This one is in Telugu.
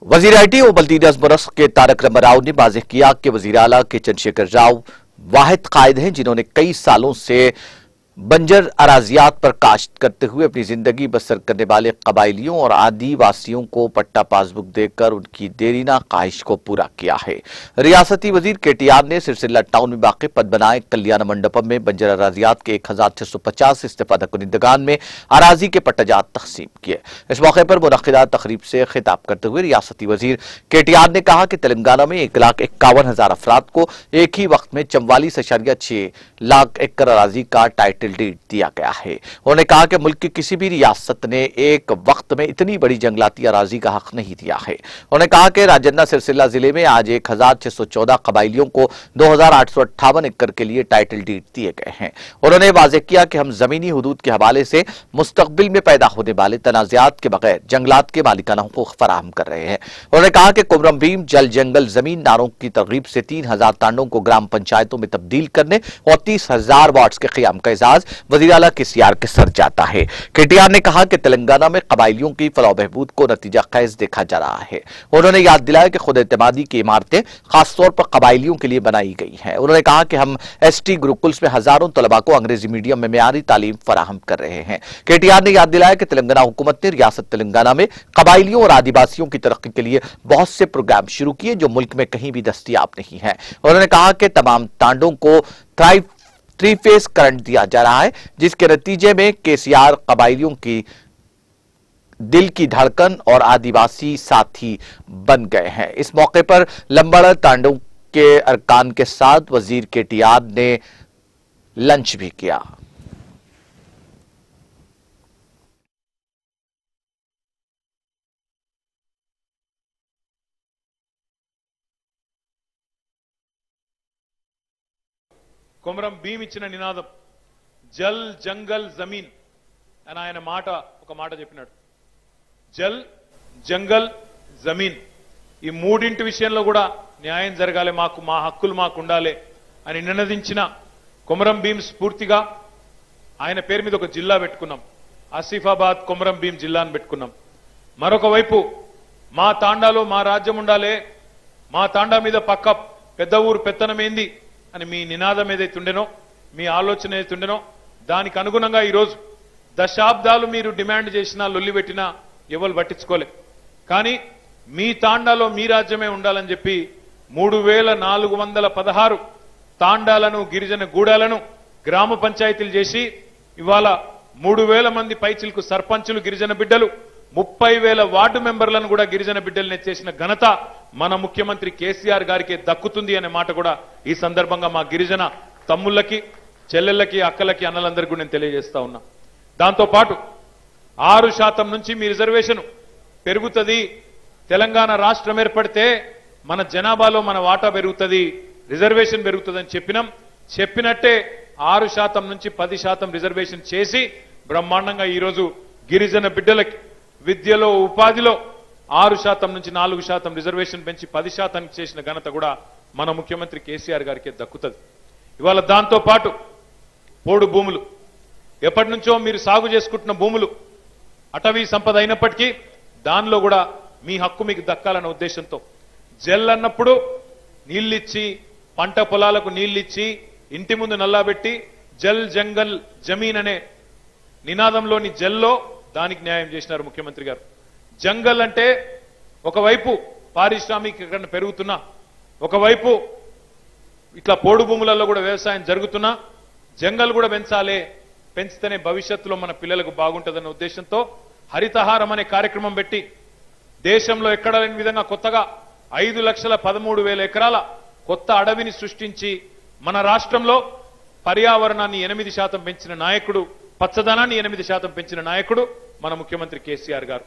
वजीर आईटी और बल्दी अजमरस के तारक रामा राव ने वाज़ेह किया कि वजीर आला के चंद्रशेखर राव वाहिद कायद हैं जिन्होंने कई सालों से बंजर अराजियात पर काश्त करते हुए अपनी जिंदगी बसर करने वाले कबायलियों और आदिवासियों को पट्टा पासबुक देकर उनकी देरीना ख्वाहिश को पूरा किया है। रियासती वजीर केटीआर ने सिरसिल्ला टाउन में वाक़ पद बनाए कल्याण मंडपम में बंजर अराजियात के 1650 इस्तीफादा कुनिंदगान में अराजी के पट्टाजात तकसीम किए। इस मौके पर मुनक्किदा तकरीब से खिताब करते हुए रियासती वजीर केटीआर ने कहा कि तेलंगाना में 1,51,000 अफराद को एक ही वक्त में 44.6 लाख एकड़ अराजी का टाइटल डीड दिया गया है। उन्होंने कहा कि मुल्क की किसी भी रियासत ने एक वक्त में इतनी बड़ी जंगलाती अराजी का हक नहीं दिया है। उन्होंने कहा कि राजन्ना सिरसिल्ला जिले में आज 1,614 कबायलियों को 2,858 एकड़ के लिए टाइटल डीड दिए गए हैं। उन्होंने वाज़ेह किया कि हम जमीनी हुदूद के हवाले से मुस्तकबिल में पैदा होने वाले तनाज़ात के बगैर जंगलात के मालिकाना हुकूक फराहम कर रहे हैं। उन्होंने कहा कि कुमरम भीम जल जंगल जमीन नारों की तरगीब से 3,000 तांडों को ग्राम पंचायतों में तब्दील करने और 30,000 वार्ड्स के क़याम का एजाज वज़ीर आला केसीआर के सर जाता है। केटीआर ने कहा कि तेलंगाना में कबायलियों की फलाह बहबूद को नतीजा खैज देखा जा रहा है। उन्होंने याद दिलाया कि खुद एतमादी की इमारतें खासतौर पर कबायलियों के लिए बनाई गई हैं। उन्होंने कहा कि हम एसटी गुरुकुल्स में हजारों तलबा को अंग्रेजी मीडियम में मेयारी तालीम फराहम कर रहे हैं। केटीआर ने याद दिलाया कि तेलंगाना हुकूमत ने रियासत तेलंगाना में कबायलियों और आदिवासियों की तरक्की के लिए बहुत से प्रोग्राम शुरू किए जो मुल्क में कहीं भी दस्तयाब नहीं है। उन्होंने कहा कि तमाम तांडों को थ्री फेस करंट दिया जा रहा है जिसके नतीजे में केसीआर कबायलियों की दिल की धड़कन और आदिवासी साथी बन गए हैं। इस मौके पर लंबाड़ा तांडों के अरकान के साथ वजीर केटीआर ने लंच भी किया। కొమరం భీమ్ ఇచ్చిన నినాదం జల్ జంగల్ జమీన్ అని ఆయన ఒక మాట చెప్పినాడు. జల్ జంగల్ జమీన్ ఈ మూడింటి విషయంలో కూడా న్యాయం జరగాలి, మా హక్కులు మాకు ఉండాలి అని నినదించిన కొమరం భీమ్ స్ఫూర్తిగా ఆయన పేరు మీద ఒక జిల్లా పెట్టుకున్నాం. ఆసిఫాబాద్ కొమరం భీమ్ జిల్లా అని పెట్టుకున్నాం. మరొక వైపు మా తాండాలో మా రాజ్యం ఉండాలి, మా తాండా మీద పక్క పెద్ద ఊరు పెత్తనమేంది అని మీ నినాదం ఏదైతే ఉండేనో, మీ ఆలోచన ఏదైతే ఉండేనో దానికి అనుగుణంగా ఈరోజు దశాబ్దాలు మీరు డిమాండ్ చేసినా లొల్లి పెట్టినా ఎవరు పట్టించుకోలే. కానీ మీ తాండాలో మీ రాజ్యమే ఉండాలని చెప్పి 3,416 తాండాలను గిరిజన గూడాలను గ్రామ పంచాయతీలు చేసి ఇవాళ 3,000 మంది పైచిలకు సర్పంచులు గిరిజన బిడ్డలు, 30,000 వార్డు మెంబర్లను కూడా గిరిజన బిడ్డలను ఎచ్చేసిన ఘనత మన ముఖ్యమంత్రి కేసీఆర్ గారికి దక్కుతుంది అనే మాట కూడా ఈ సందర్భంగా మా గిరిజన తమ్ముళ్ళకి, చెల్లెళ్ళకి, అక్కలకి, అన్నలందరికీ నేను తెలియజేస్తా ఉన్నా. దాంతో పాటు 6% నుంచి మీ రిజర్వేషన్ పెరుగుతుంది, తెలంగాణ రాష్ట్రం ఏర్పడితే మన జనాభాలో మన వాటా పెరుగుతుంది, రిజర్వేషన్ పెరుగుతుందని చెప్పినట్టే 6% నుంచి 10% రిజర్వేషన్ చేసి బ్రహ్మాండంగా ఈరోజు గిరిజన బిడ్డలకి విద్యలో ఉపాధిలో 6% నుంచి 4% రిజర్వేషన్ పెంచి 10% చేసిన ఘనత కూడా మన ముఖ్యమంత్రి కేసీఆర్ గారికి దక్కుతుంది. ఇవాళ దాంతో పాటు పోడు భూములు ఎప్పటి నుంచో మీరు సాగు చేసుకుంటున్న భూములు అటవీ సంపద అయినప్పటికీ దానిలో కూడా మీ హక్కు మీకు దక్కాలన్న ఉద్దేశంతో జల్ అన్నప్పుడు నీళ్ళిచ్చి, పంట పొలాలకు నీళ్ళిచ్చి, ఇంటి ముందు నల్లాబెట్టి జల్ జంగల్ జమీన్ అనే నినాదంలోని జల్లో దానికి న్యాయం చేసినారు ముఖ్యమంత్రి గారు. జంగల్ అంటే ఒకవైపు పారిశ్రామికీకరణ పెరుగుతున్నా, ఒకవైపు ఇట్లా పోడు భూములలో కూడా వ్యవసాయం జరుగుతున్నా జంగల్ కూడా పెంచితేనే భవిష్యత్తులో మన పిల్లలకు బాగుంటుందన్న ఉద్దేశంతో హరితహారం అనే కార్యక్రమం పెట్టి దేశంలో ఎక్కడ లేని విధంగా కొత్తగా 5,13,000 ఎకరాల కొత్త అడవిని సృష్టించి మన రాష్ట్రంలో పర్యావరణాన్ని 8% పెంచిన నాయకుడు, పచ్చదనాన్ని 8% పెంచిన నాయకుడు మన ముఖ్యమంత్రి కేసీఆర్ గారు.